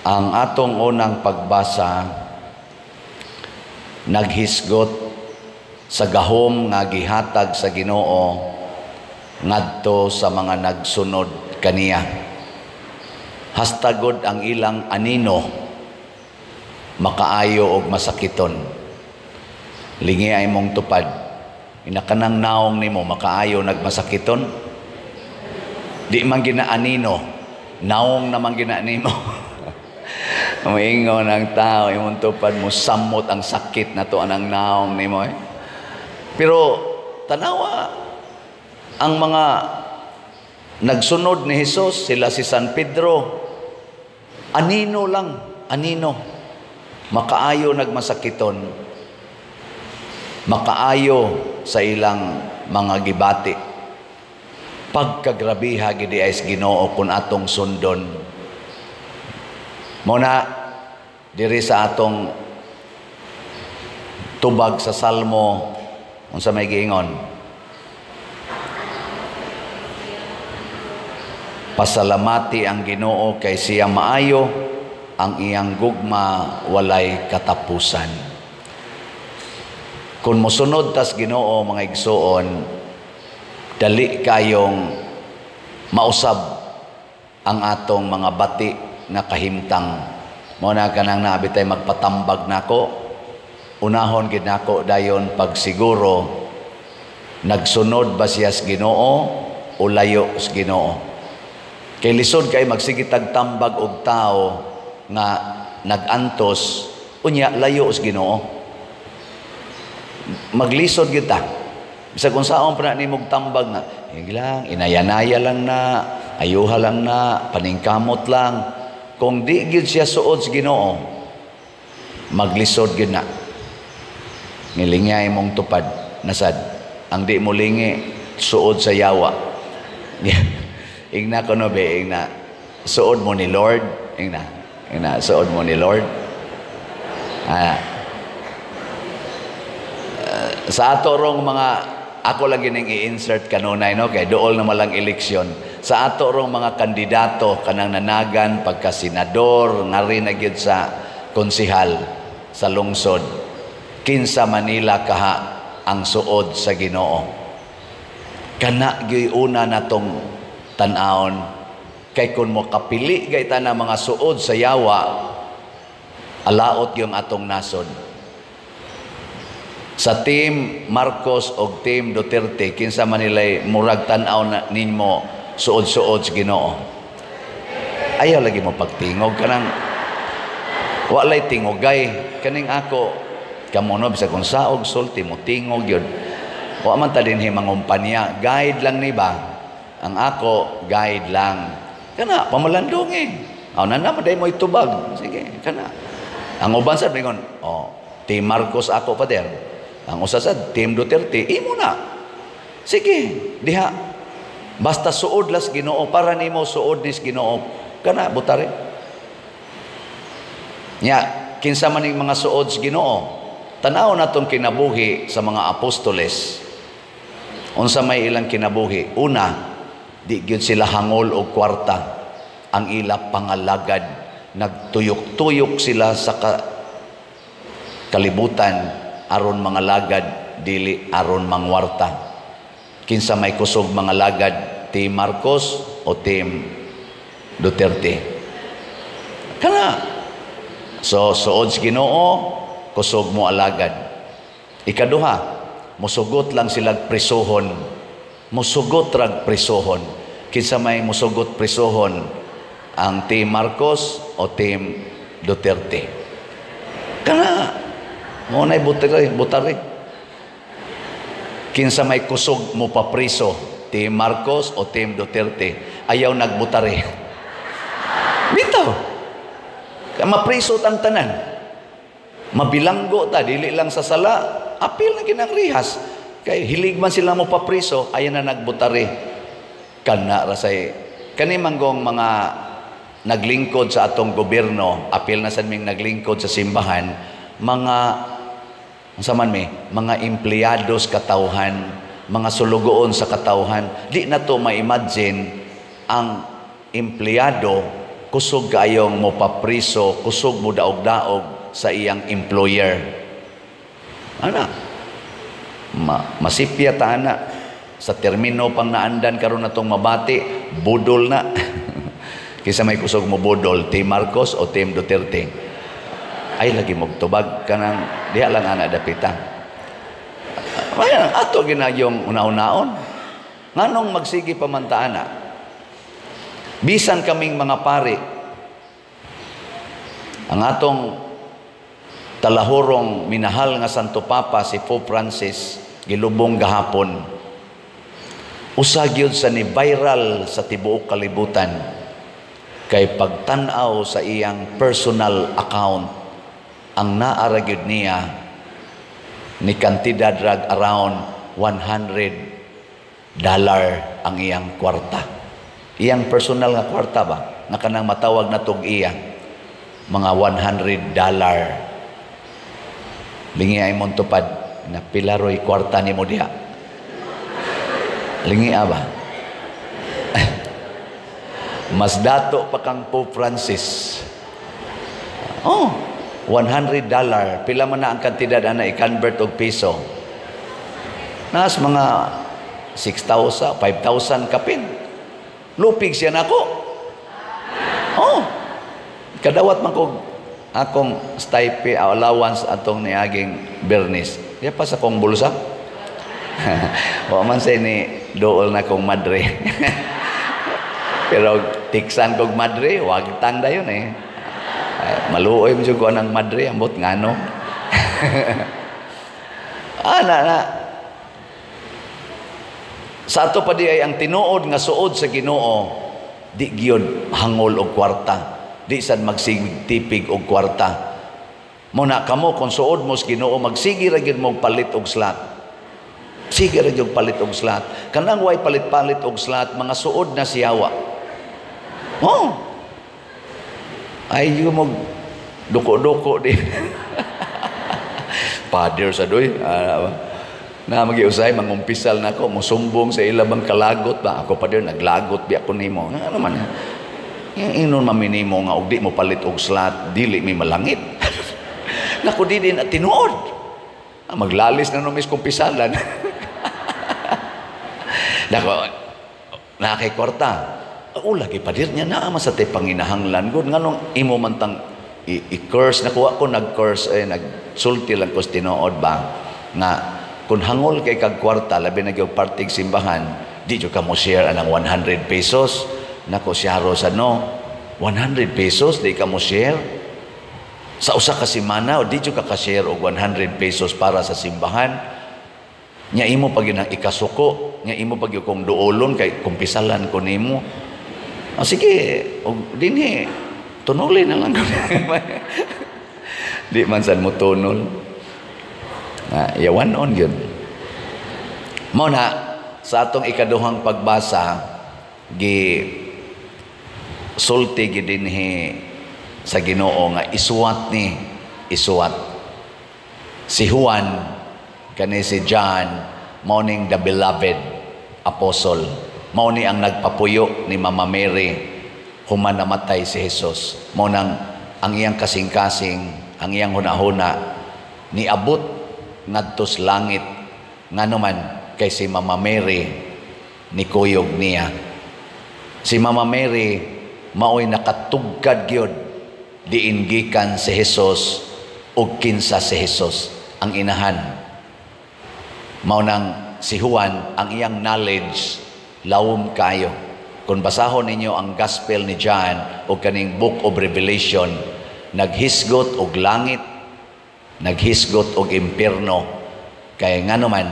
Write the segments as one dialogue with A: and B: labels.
A: Ang atong unang pagbasa naghisgot sa gahom nga gihatag sa Ginoo ngadto sa mga nagsunod kaniya. Hastagod ang ilang anino makaayo og masakiton. Lingi ay mong tupad. Inakanang naong nimo makaayo nagmasakiton. Di man ginaanino, naong naman ginanimo. Umingon ang tao, imong tupad mo samot ang sakit na to anang naong nimo. Pero tanawa ang mga nagsunod ni Jesus, sila si San Pedro, anino lang, anino. Makaayo nagmasakiton, makaayo sa ilang mga gibati. Pagkagrabiha gidi ay Ginoo kun atong sundon. Muna diri sa atong tubag sa Salmo unsa may giingon? Pasalamati ang Ginoo kay siya maayo, ang iyang gugma walay katapusan. Kung mosunod tas Ginoo mga igsoon, dali kayong mausab ang atong mga bati na kahimtang. Muna ka nang naabitay magpatambag nako, unahon gid nako dayon pagsiguro nagsunod ba siya sa Ginoo o layo sa Ginoo. Kay lisod kay magsigitag tambag og tao nga nagantos unya layo sa Ginoo. Maglisod gyud ta. Bisag kung saon pa nimog tambag nga, lang inayanaya lang na, ayuha lang na, paningkamot lang. Kung di gyud siya suod sa Ginoo, maglisod gyud na. Ngilingay mong tupad nasad. Ang di mo lingi suod sa yawa. Ingna ko no be, ingna suod mo ni Lord, ingna suod mo ni Lord. Sa ato rong mga, ako lagi ning i-insert kanunay no kay dool na malang eleksyon. Sa ato rong mga kandidato kanang nanagan pagka senador ngari na gyud sa konsehal sa lungsod, kinsa Manila kaha ang suod sa Ginoo. Kana gyud una natong tan-aon kay kun mo kapili gayta na mga suod sa yawa, alaot yung atong nasod. Sa team Marcos o team Duterte, kinsa man nila'y murag tan-aw na ninyo suod-suod sa Ginoo. Ayaw lagi mo pagtingog kanang walay tingogay kaning ako kamo no bisag kung saog sulti mo tingog yun. Wa man ta dinhi mangumpanya, guide lang ni ba? Ang ako guide lang. Kana pamalandong Aw na naman day mo itubag. Sige, kana. Ang uban sad mingon, team Marcos ako pader. Ang usasad, Team Duterte, imo na. Sige, diha. Basta suod las Ginoo, para nimo suod nis Ginoo. Kana, butari. Kinsa man yung mga suod sa Ginoo. Tanaw na itong kinabuhi sa mga apostoles. Unsa may ilang kinabuhi. Una, di gyud sila hangol o kwarta. Ang ila pangalagad. Nagtuyok-tuyok sila sa kalibutan aron mga lagad dili aron mangwarta. Kinsa may kusog mga lagad, Team Marcos o Team Duterte? Kana. So suod sa Ginoo, kusog mo alagad. Ikaduha, musugot lang sila prisohon. Musugot rag prisohon. Kinsa may musugot prisohon, ang Team Marcos o Team Duterte? Kana. Mo nay butari. Kinsa may kusog mo papriso, Team Marcos o Team Duterte? Ayaw nagbutari. Bitaw. Kaya mapriso tang tanan. Mabilanggo ta, dili lang sa sala, apil na kinang rihas. Kay hilig man sila mo papriso, ayaw na nagbutari. Kana rasay. Kani manggong mga naglingkod sa atong gobyerno, apil na sa ming naglingkod sa simbahan, mga empleyados katawhan, mga sulugoon sa katawhan. Di na to ma-imagine ang empleyado kusog kaayong mo papriso, kusog mo daog-daog sa iyang employer. Ana, masipya ta ana. Sa termino pang naandan karon natong mabati, budol na. Kisa may kusog mo budol, Team Marcos o Team Duterte. Ay lagi mo tubag kanang diha lang ana dapita. Ayan, ato ginayong una-unaon. Nganong magsigi pamantaan na? Bisan kaming mga pari, ang atong talahurong minahal nga Santo Papa si Pope Francis gilubong gahapon. Usag yun sa ni viral sa tibuok kalibutan kay pagtanaw sa iyang personal account ang naaragyod niya ni kantidad rag around $100 ang iyang kwarta. Iyang personal nga kwarta ba? Nga kanang matawag na tog iya. Mga $100. Lingi ay mong tupad na pilaroy kwarta ni mo diha. Lingi ba? Mas dato pa kang Pope Francis. Oh, $100. Pila man na ang kantidad ana i-convert og piso. Nas mga 6,000, 5,000 kapin. Lupig siya nako. Oh. Kadawat man kog akong stipend allowance atong niaging Bernis. Diya pa sa kong bulsa. Wa man say ni dool na kong madre. Pero tiksan kog madre, wag tang dayon eh. Maluoy mo ko ng madre, ambot ngano. Na. Sa ato pa di ay ang tinuod nga suod sa Ginoo, di gyud hangol og kwarta. Di sad magsigtipig og kwarta. Muna kamo kung suod mo sa Ginoo, magsigi ra gyud mo palit og slot. Sige ra gyud palit og slot. Kanang way palit-palit og slot, mga suod na siyawa. Oh. Ay yung mo duko-duko di. Father sa doy. Na magiusay mangumpisal na ako, musumbong sa ilabang kalagot ba? Ako pa din naglagot bi ako nimo. Ano man? Inon maminimo nga og di mo palit og slot, dili mi malangit. Nako di din at tinuod. Maglalis na numis kumpisalan. Nako na kay kwarta. Lagi pa din niya na sa te panginahanglan gud nganong imo man tang i-curse nakuha ko nag-curse nagsulti lang ko tinuod ba nga kung hangol kay kag kwarta labi na gyud partig simbahan di jud ka mo share anang 100 pesos nako siyaro sa no 100 pesos di ka mo share sa usa ka semana o di jud ka share og 100 pesos para sa simbahan nya imo pag yun ang ikasuko nya imo pag yung kong duolon kay kumpisalan ko nimo sige og dinhi tunulin na lang di man sad mo tunol yawan on yun. Muna, sa atong ikaduhang pagbasa, sulti gidinhi sa Ginoo nga isuwat. Si Juan, kani si John, morning the beloved apostle. Mao ni ang nagpapuyo ni Mama Mary human namatay si Jesus. Mao nang ang iyang kasing-kasing, ang iyang hunahuna niabot ngadtos langit ngano man kay si Mama Mary ni kuyog niya. Si Mama Mary maoy nakatugkad gyud diin gikan si Jesus ug kinsa si Jesus ang inahan. Mao nang si Juan ang iyang knowledge lawom kayo. Kung basahon ninyo ang Gospel ni John o kaning Book of Revelation, naghisgot og langit, naghisgot og impierno kay ngano man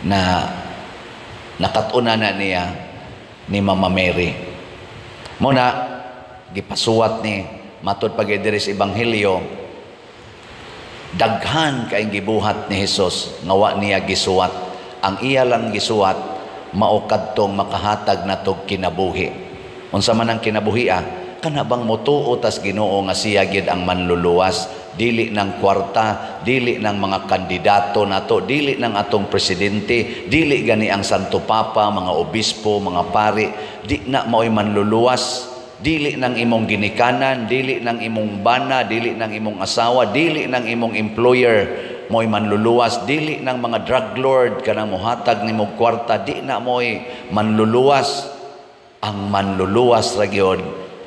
A: na nakatuna na niya ni Mama Mary. Muna gipasuwat ni matud pagidiri sa ebanghelyo daghan kay gibuhat ni Jesus nga wa niya gisuwat. Ang iya lang gisuwat mao kadtong makahatag natog kinabuhi. Unsa man ang kinabuhi kana bang motuo tas Ginoo nga siya gid ang manluluwas dili ng kwarta, dili ng mga kandidato nato, dili ng atong presidente, dili gani ang Santo Papa, mga obispo, mga pari, di na mao'y manluluwas, dili ng imong ginikanan, dili ng imong bana, dili ng imong asawa, dili ng imong employer mo'y manluluwas, dili ng mga drug lord kanang mohatag nimong kwarta, di na mo'y manluluwas. Ang manluluwas ra gyud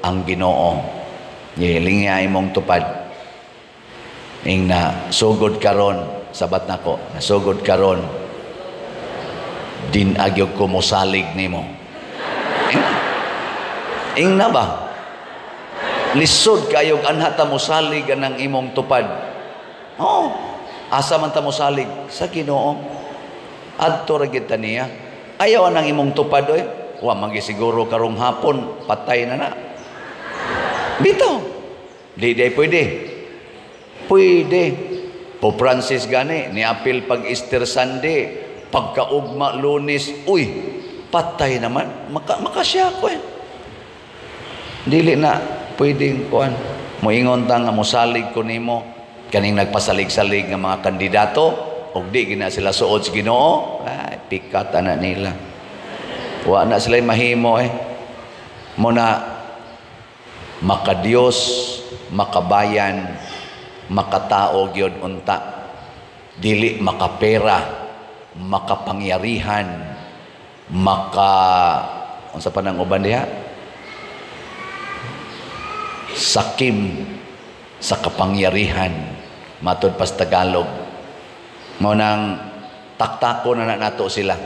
A: ang Ginoo. Hiling niya imong tupad. Ing na sugod karon, sabat nako, nasugod karon, din agyog ko mosalig nimo. Ing na ba? Lisod kayog anha ta mosalig anang imong tupad. Oh, asa man ta mosalig sa Ginoo. Adto ra gid ta niya. Ayaw anang imong tupad oy. Wa magisiguro karong hapon patay na na. Bitaw. Di pwede. Pwede. Po Francis gani ni apil pag Easter Sunday, pagkaugma Lunes, uy, patay naman. Makasya ko eh. Dili na pwedeng kuan. Moingon ta nga mosalig ko nimo kaning nagpasalig-salig nga mga kandidato og di gina sila suod sa Ginoo. Ay, pikat na nila. Wa na sila mahimo eh. Muna makadiyos, makabayan, makatao gyud unta. Dili makapera, makapangyarihan, unsa pa nang uban diha? Sakim sa kapangyarihan matud pas Tagalog. Mao nang taktako na nato sila.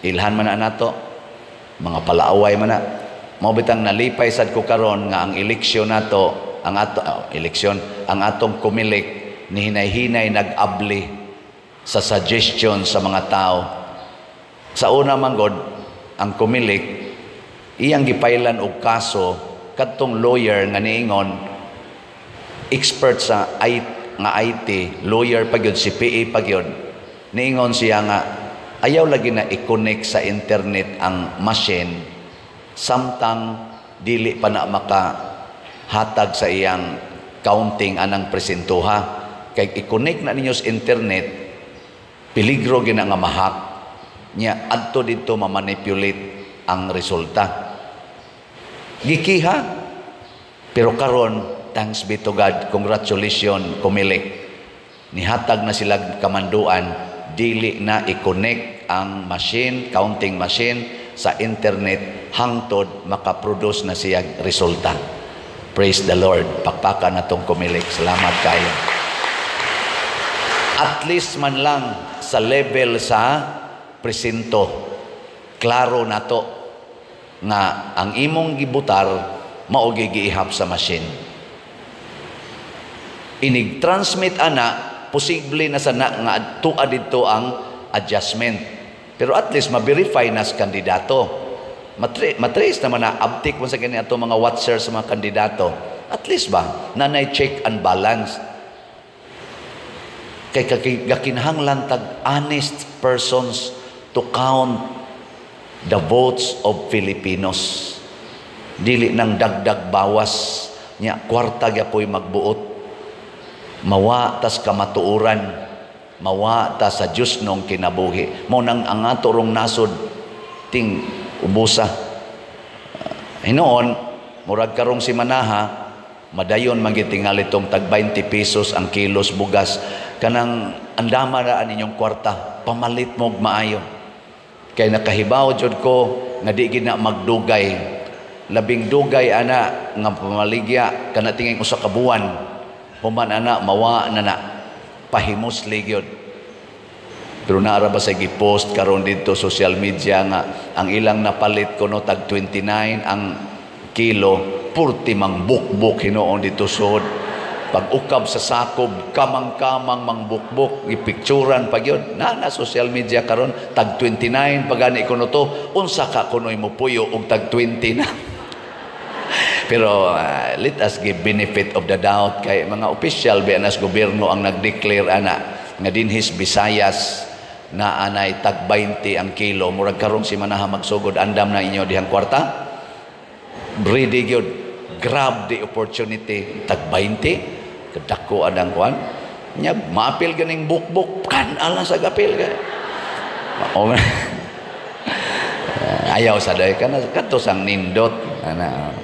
A: Ilhan man na nato. Mga palaaway man na. Mao bitang nalipay sad ko karon nga ang eleksyon nato, ang atong kumilik ni hinay-hinay nag-abli sa suggestion sa mga tao. Sa una manggod ang kumilik iyang gipailan og kaso kadtong lawyer nga niingon expert sa IT, lawyer pa gyud, CPA pa gyud. Niingon siya nga ayaw lagi na i-connect sa internet ang machine samtang dili pa na makahatag sa iyang counting anang presentuha. Kay i-connect na ninyo sa internet, peligro gina nga mahak niya adto dito mamanipulate ang resulta. Gikiha, pero karon thanks be to God, congratulations kumilik. Nihatag na sila kamanduan, dili na i-connect ang machine, counting machine sa internet hangtod makaproduce na siya resulta. Praise the Lord. Pakpakan na tong kumilik. Salamat kayo. At least man lang sa level sa presinto, klaro na to nga ang imong gibutar mao giihap sa machine. Inig-transmit ana posible na sana nga tuwa dito ang adjustment. Pero at least ma-verify na sa kandidato. Matrace naman na uptick mo sa ganyan ato mga watchers sa mga kandidato. At least ba, nanay check and balance. Kay gakinahanglan tag honest persons to count the votes of Filipinos. Dili nang dagdag bawas nya kwarta gyapoy magbuot. Mawa tas kamatuoran, mawa ta sa Dios nung kinabuhi. Mo nang ang ato rong nasod ting ubusa. Hinoon murag karong si manaha madayon magitingal itong tag 20 pesos ang kilos bugas kanang andama ra ninyong kwarta pamalit mo maayo. Kay nakahibaw jud ko nga di gid na magdugay. Labing dugay ana nga pamaligya kana tinging usa ka buwan. Human ana mawa na pahimusli gyud. Pero naara ba sa gipost karon dito social media nga ang ilang napalit kuno tag 29 ang kilo, purti mang bukbok hinoon dito sud. Pag ukab sa sakob, kamang-kamang mang bukbok, ipikturan pa gyud. Na social media karon tag 29 pagani kuno to, unsa ka kunoy mo puyo og tag 20 na. Pero let us give benefit of the doubt kay mga official bianas gobyerno ang nag-declare ana nga dinhis Visayas na anay tag 20 ang kilo. Murag karon si manaha magsugod andam na inyo dihang kwarta. Ready gyud, grab the opportunity tag 20 Kadako adang kuan. Nya maapil ganing bukbuk kan alang sa gapil ka. Ayaw sa day kana kadto sang nindot ana.